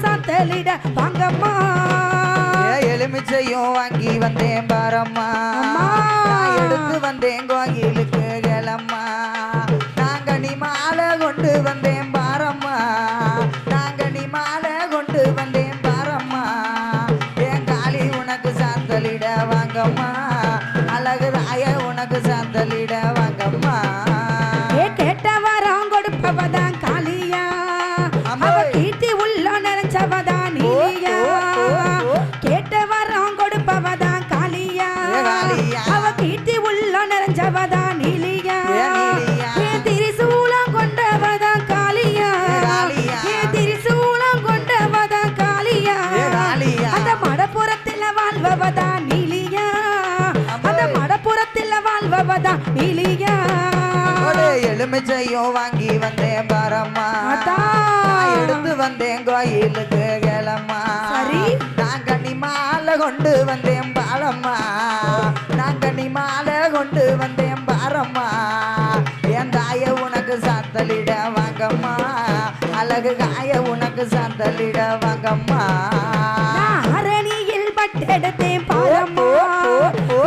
சாத்தலிட வாங்கம்மா எலுமிச்சையும் வாங்கி வந்தேன் பாரம்மா நான் எடுத்து வந்தேன் கோயிலுக்கு கிளம்மா நாங்க நீ மாலை கொண்டு வந்தேன் பாரம்மா நாங்க நீ மாலை கொண்டு வந்தேன் பாரம்மா என் காளி உனக்கு சாத்தலிட வாங்கம்மா அழகு ராய உனக்கு சாத்தலிட வாங்கம்மா கேட்ட வரம் கொடுப்பவதான் காளியா அவ கீர்த்தி உள்ள நிறைஞ்சவதான் நீலியா கேட்ட வரம் கொடுப்பவதான் காளியா அவ கீர்த்தி உள்ள நிறைஞ்சவதான் நீலியா என் திரிசூலம் கொண்டவதான் காளியா என் திரிசூலம் கொண்டவதான் காளியா அந்த மடப்புறத்தில் வாழ்வவதான் நீலியா அந்த மடப்புறத்தில் வாழ்வவதான் நீலியா எலுமிச்சையும் வாங்கி வந்தேன் பாரம்மா எடுத்து வந்தேன் கோயிலுக்கு கிளம்மா நாங்க நீ மாலை கொண்டு வந்தேன் பாலம்மா நாங்க நீ மாலை கொண்டு வந்தேன் பாரம்மா என் தாய உனக்கு சாத்தலிட வாங்கம்மா அழகு காய உனக்கு சாத்தலிட வாங்கம்மா அரணியில் பட்டெடுத்தேன் பாரம்மா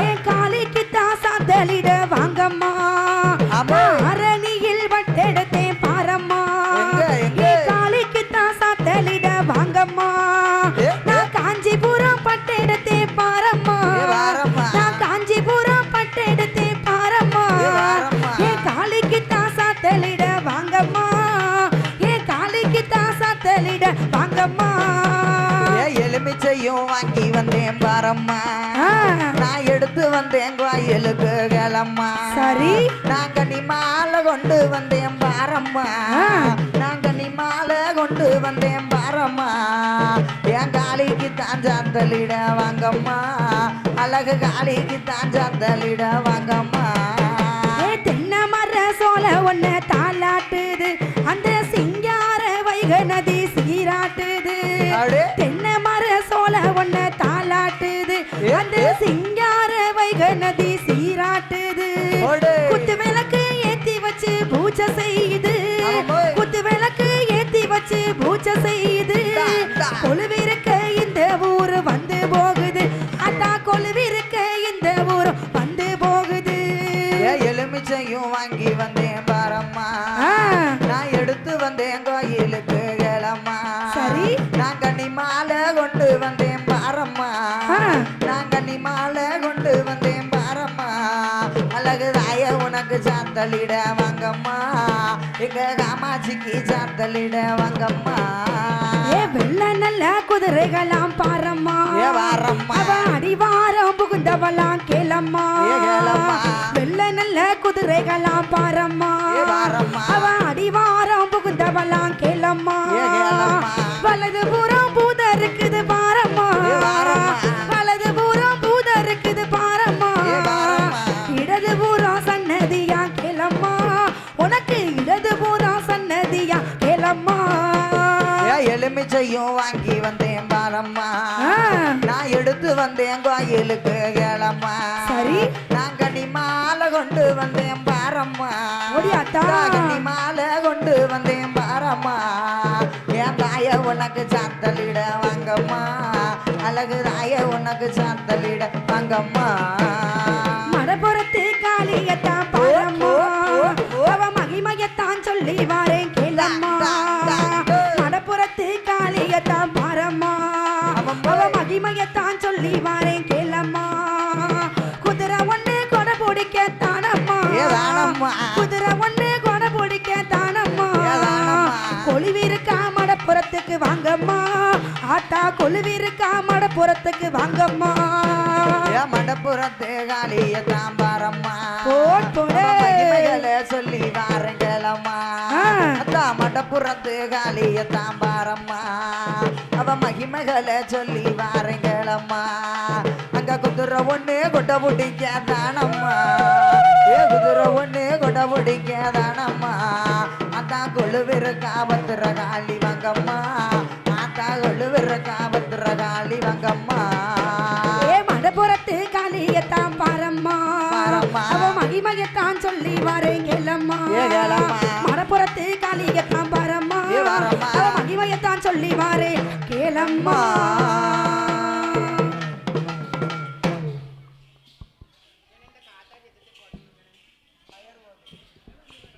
என் காலிக்கு தான் சாத்தலிட வாங்கம்மா அரணியில் பட்டெடுத்தேன் பாரம்மா என் காலிக்கு தான் சாத்தலிட வாங்கம்மா நான் காஞ்சிபுரம் பட்டெடுத்தேன் பாரம்மா நான் காஞ்சிபுரம் பட்டெடுத்தேன் பாரம்மா என் காலிக்கு தான் சாத்தலிட வாங்கம்மா என் காலிக்கு தான் சாத்தலிட வாங்கம்மா எலுமிச்சையும் வாங்கி வந்தேன் பாரம்மா நான் எடுத்து வந்தேன் கோயிலுக்கு கிளம்மா சரி நாங்க நீ மாலை கொண்டு வந்தேன் பாரம்மா நாங்க நீ மாலை கொண்டு வந்தேன் பாரம்மா என் காளிக்கு தான் சாத்தலிட வாங்கம்மா அழகு காளிக்கு தான் சாத்தலிட வாங்கம்மா தென்னை மர சோல ஒன்ன தாளாட்டுது அந்த சிங்கார வைகை நதி சீராட்டுது தென்னை மர சோல ஒன்ன தாளாட்டுது அந்த சிங்கார வைகை நதி சீராட்டுது குத்து விளக்கு ஏத்தி வச்சு பூஜை செய்யுது குத்து விளக்கு ஏத்தி வச்சு பூஜை செய்யுது கொலுவிருக்க இந்த ஊரு வந்து போகுது அத்தா கொலுவிருக்க இந்த ஊரு வந்து போகுது எலுமிச்சையும் வாங்கி வந்தேன் பாரம்மா நான் எடுத்து வந்தேன் கோயிலுக்கு கிளம்மா சரி நாங்க நீ மாலை கொண்டு வந்தேன் பாரம்மா நாங்க நீ மாலை கொண்டு வந்தேன் பாரம்மா அழகு ராய உனக்கு சாத்தலிட வாங்கம்மா எங்க காமாட்சிக்கு சாத்தலிட வாங்கம்மா வெள்ள நல்ல குதிரைகளாம் பாரம்மா அவ அடிவாரம் புகுந்தவளாம் கேளம்மா வெள்ள நல்ல குதிரைகளாம் பாரம்மா அவ அடிவாரம் புகுந்தவளாம் கேளம்மா வலது பூரம் பூத இருக்குது பாரம்மா வலது பூரம் பூத இருக்குது பாரம்மா இடது பூரம் சன்னதியா கேளம்மா உனக்கு இடது பூரம் சன்னதியா கேளம்மா எலுமிச்சையும் வாங்கி வந்தேன் பாரம்மா நான் எடுத்து வந்தேன் கோயிலுக்கு கிளம்மா சரி நாங்க நீ மாலை கொண்டு வந்தேன் பாரம்மா நீ மாலை கொண்டு வந்தேன் பாரம்மா என் தாய உனக்கு சாத்தலிட வாங்கம்மா அழகு தாய உனக்கு சாத்தலிட வாங்கம்மா மடப்புறத்து காளியத்தான் பாரம்மா அவ மகிமையத்தான் சொல்லி வாரேன் கேளம்மா மடப்புறத்து காளியத்தான் பாரம்மா அவ மகிமையத்தான் சொல்லி வாரேன் கேளம்மா குதிரை ஒண்ணு கொடை பிடிக்க தானம்மா குதிரை ஒண்ணு கொடை பிடிக்க தானம்மா கொலுவிருக்கா மடப்புறத்துக்கு வாங்கம்மா ஆத்தா கொலுவிருக்கா மடப்புறத்துக்கு வாங்கம்மா மடப்புறத்து காளியத்தான் பாரம்மா சொல்லி வாரங்களம்மா அத்தா மடப்புறத்து காளியத்தான் பாரம்மா அவ மகிமைகளை சொல்லி வாரங்களம்மா அங்க குதிரை ஒண்ணு கொட்டை பிடிக்க தானம்மா குதிரை ஒண்ணு கொட்டை பிடிக்க தானம்மா அதான் கொழுவிருக்கா பத்திர காளி வாங்கம்மா ஆத்தா கொழுவிருக்கா பத்திர காளி வாங்கம்மா மடப்புறத்து காளியத்தான் பாரம்மா அவ மகிமையத்தான் சொல்லி வாரேன் கேளம்மா மடப்புறத்து காளியத்தான் பாரம்மா அவ மகிமையத்தான் சொல்லி வாரேன் கேளம்மா